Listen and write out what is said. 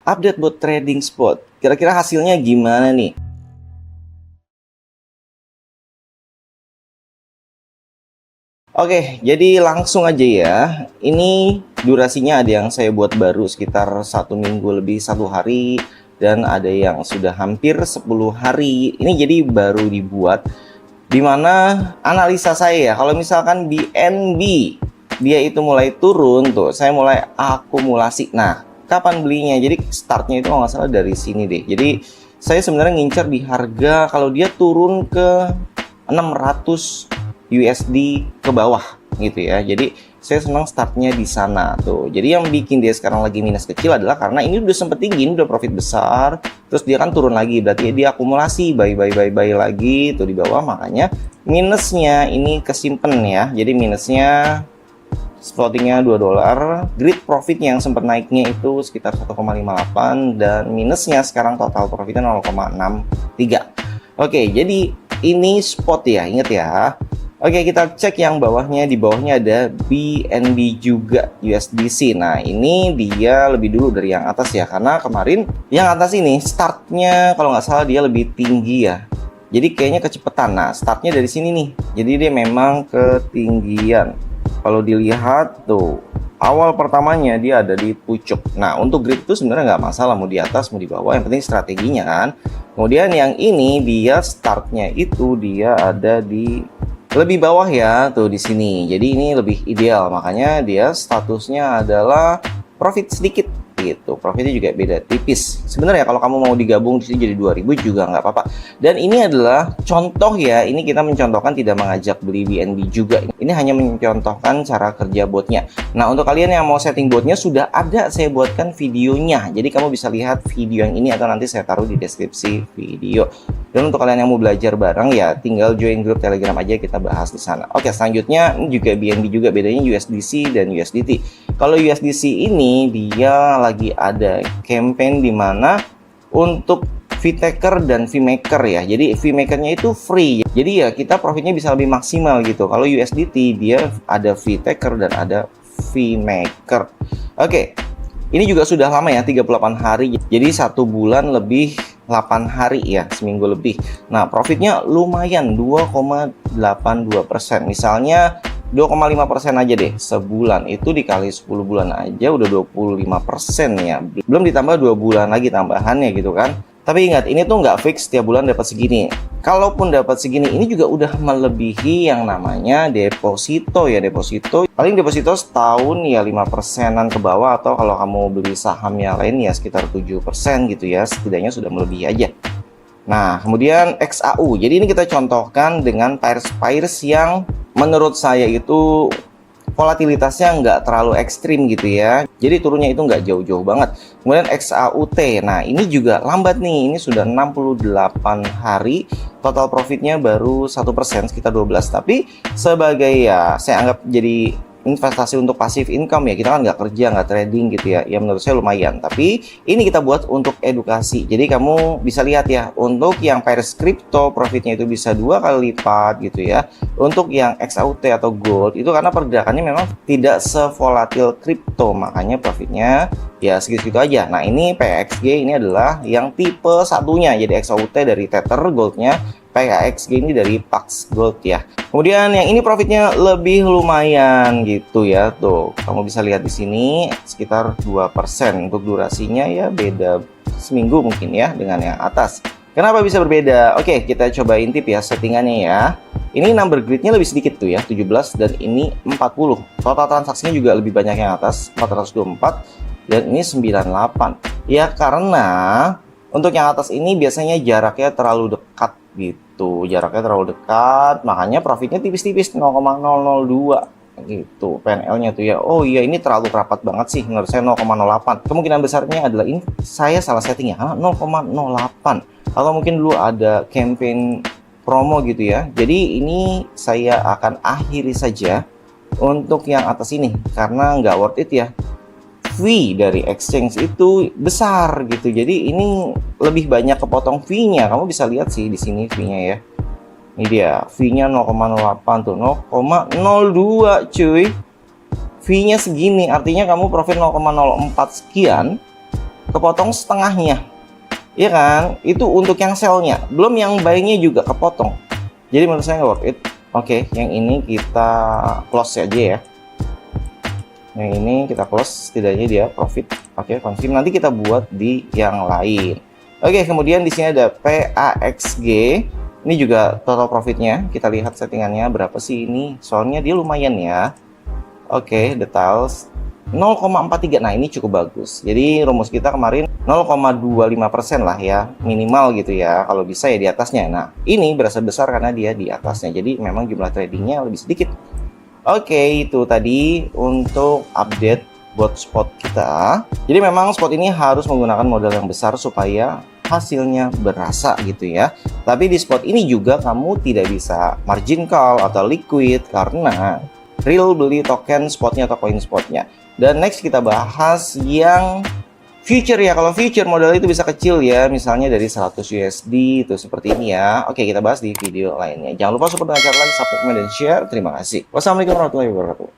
update buat trading spot. Kira-kira hasilnya gimana nih? Oke, jadi langsung aja ya. Ini durasinya ada yang saya buat baru sekitar 1 minggu lebih 1 hari, dan ada yang sudah hampir 10 hari. Ini jadi baru dibuat. Dimana analisa saya, kalau misalkan BNB dia itu mulai turun tuh, saya mulai akumulasi. Nah, kapan belinya? Jadi startnya itu kalau nggak salah dari sini deh. Jadi saya sebenarnya ngincer di harga kalau dia turun ke 600 USD ke bawah gitu ya. Jadi saya senang startnya di sana tuh. Jadi yang bikin dia sekarang lagi minus kecil adalah karena ini udah sempet tinggi, udah profit besar, terus dia kan turun lagi, berarti dia akumulasi buy lagi tuh di bawah, makanya minusnya ini kesimpan ya. Jadi minusnya floatingnya $2, grid profitnya yang sempat naiknya itu sekitar 1,58, dan minusnya sekarang total profitnya 0,63. Oke, jadi ini spot ya, inget ya. Oke, kita cek yang bawahnya. Di bawahnya ada BNB juga USDC. Nah, ini dia lebih dulu dari yang atas ya, karena kemarin yang atas ini startnya kalau nggak salah dia lebih tinggi ya. Jadi kayaknya kecepetan. Nah, startnya dari sini nih. Jadi dia memang ketinggian. Kalau dilihat tuh, awal pertamanya dia ada di pucuk. Nah, untuk grid itu sebenarnya nggak masalah mau di atas mau di bawah, yang penting strateginya kan. Kemudian yang ini dia startnya itu dia ada di lebih bawah ya tuh di sini. Jadi ini lebih ideal, makanya dia statusnya adalah profit sedikit gitu. Profitnya juga beda tipis. Sebenarnya kalau kamu mau digabung di sini jadi 2000 juga nggak apa-apa. Dan ini adalah contoh ya. Ini kita mencontohkan, tidak mengajak beli BNB juga. Ini hanya mencontohkan cara kerja botnya. Nah, untuk kalian yang mau setting botnya sudah ada saya buatkan videonya. Jadi kamu bisa lihat video yang ini atau nanti saya taruh di deskripsi video. Dan untuk kalian yang mau belajar bareng ya tinggal join grup Telegram aja, kita bahas di sana. Oke, selanjutnya ini juga BNB juga, bedanya USDC dan USDT. Kalau USDC ini dia lagi ada campaign di mana untuk VTaker dan VMaker ya. Jadi VMakernya itu free. Jadi ya kita profitnya bisa lebih maksimal gitu. Kalau USDT dia ada VTaker dan ada VMaker. Oke. Ini juga sudah lama ya, 38 hari. Jadi 1 bulan lebih 8 hari ya, seminggu lebih. Nah, profitnya lumayan 2,82%. Misalnya 2,5% aja deh sebulan, itu dikali 10 bulan aja udah 25% ya. Belum ditambah 2 bulan lagi tambahannya gitu kan. Tapi ingat, ini tuh nggak fix tiap bulan dapat segini. Kalaupun dapat segini, ini juga udah melebihi yang namanya deposito ya. Deposito paling deposito setahun ya 5%-an ke bawah, atau kalau kamu beli saham yang lain ya sekitar 7% gitu ya. Setidaknya sudah melebihi aja. Nah, kemudian XAU. Jadi ini kita contohkan dengan pairs yang menurut saya itu volatilitasnya nggak terlalu ekstrim gitu ya. Jadi turunnya itu nggak jauh-jauh banget. Kemudian XAUT. Nah, ini juga lambat nih. Ini sudah 68 hari. Total profitnya baru 1%, sekitar 12. Tapi sebagai ya saya anggap jadi investasi untuk passive income ya, kita kan nggak kerja, nggak trading gitu ya. Ya menurut saya lumayan. Tapi ini kita buat untuk edukasi. Jadi kamu bisa lihat ya, untuk yang pairs crypto profitnya itu bisa 2 kali lipat gitu ya. Untuk yang XAUT atau gold itu karena pergerakannya memang tidak sevolatil crypto, makanya profitnya ya segitu-segitu aja. Nah, ini PXG ini adalah yang tipe satunya. Jadi XAUT dari Tether, goldnya PXG ini dari Pax Gold ya. Kemudian yang ini profitnya lebih lumayan gitu ya. Tuh, kamu bisa lihat di sini sekitar 2%. Untuk durasinya ya beda seminggu mungkin ya dengan yang atas. Kenapa bisa berbeda? Oke, kita coba intip ya settingannya ya. Ini number gridnya lebih sedikit tuh ya, 17, dan ini 40. Total transaksinya juga lebih banyak yang atas, 424, dan ini 98. Ya karena untuk yang atas ini biasanya jaraknya terlalu dekat gitu. Jaraknya terlalu dekat, makanya profitnya tipis-tipis 0,002 gitu PNL-nya tuh ya. Oh iya, ini terlalu rapat banget sih menurut saya, 0,08. Kemungkinan besarnya adalah ini saya salah setting ya, karena 0,08. Atau mungkin dulu ada campaign promo gitu ya. Jadi ini saya akan akhiri saja untuk yang atas ini karena nggak worth it ya. Fee dari exchange itu besar gitu. Jadi ini lebih banyak kepotong fee-nya. Kamu bisa lihat sih di sini fee-nya ya. Ini dia, fee-nya 0,08 tuh, 0,02 cuy. Fee-nya segini, artinya kamu profit 0,04 sekian. kepotong setengahnya. Iya kan? Itu untuk yang sell-nya, belum yang buy-nya juga kepotong. Jadi menurut saya nggak worth it. Oke, yang ini kita close aja ya. Yang ini kita close, setidaknya dia profit. Oke, confirm. Nanti kita buat di yang lain. Oke, kemudian di sini ada PAXG. Ini juga total profitnya. Kita lihat settingannya berapa sih ini. Soalnya dia lumayan ya. Oke, details 0,43. Nah, ini cukup bagus. Jadi rumus kita kemarin 0,25% lah ya, minimal gitu ya. Kalau bisa ya di atasnya. Nah, ini berasa besar karena dia di atasnya. Jadi memang jumlah tradingnya lebih sedikit. Oke, itu tadi untuk update buat spot kita. Jadi memang spot ini harus menggunakan modal yang besar supaya hasilnya berasa gitu ya. Tapi di spot ini juga kamu tidak bisa margin call atau liquid karena real beli token spotnya atau koin spotnya. Dan next kita bahas yang future ya. Kalau future modal itu bisa kecil ya, misalnya dari 100 USD itu seperti ini ya. Oke, kita bahas di video lainnya. Jangan lupa support dengan cara like, subscribe, dan share. Terima kasih. Wassalamualaikum warahmatullahi wabarakatuh.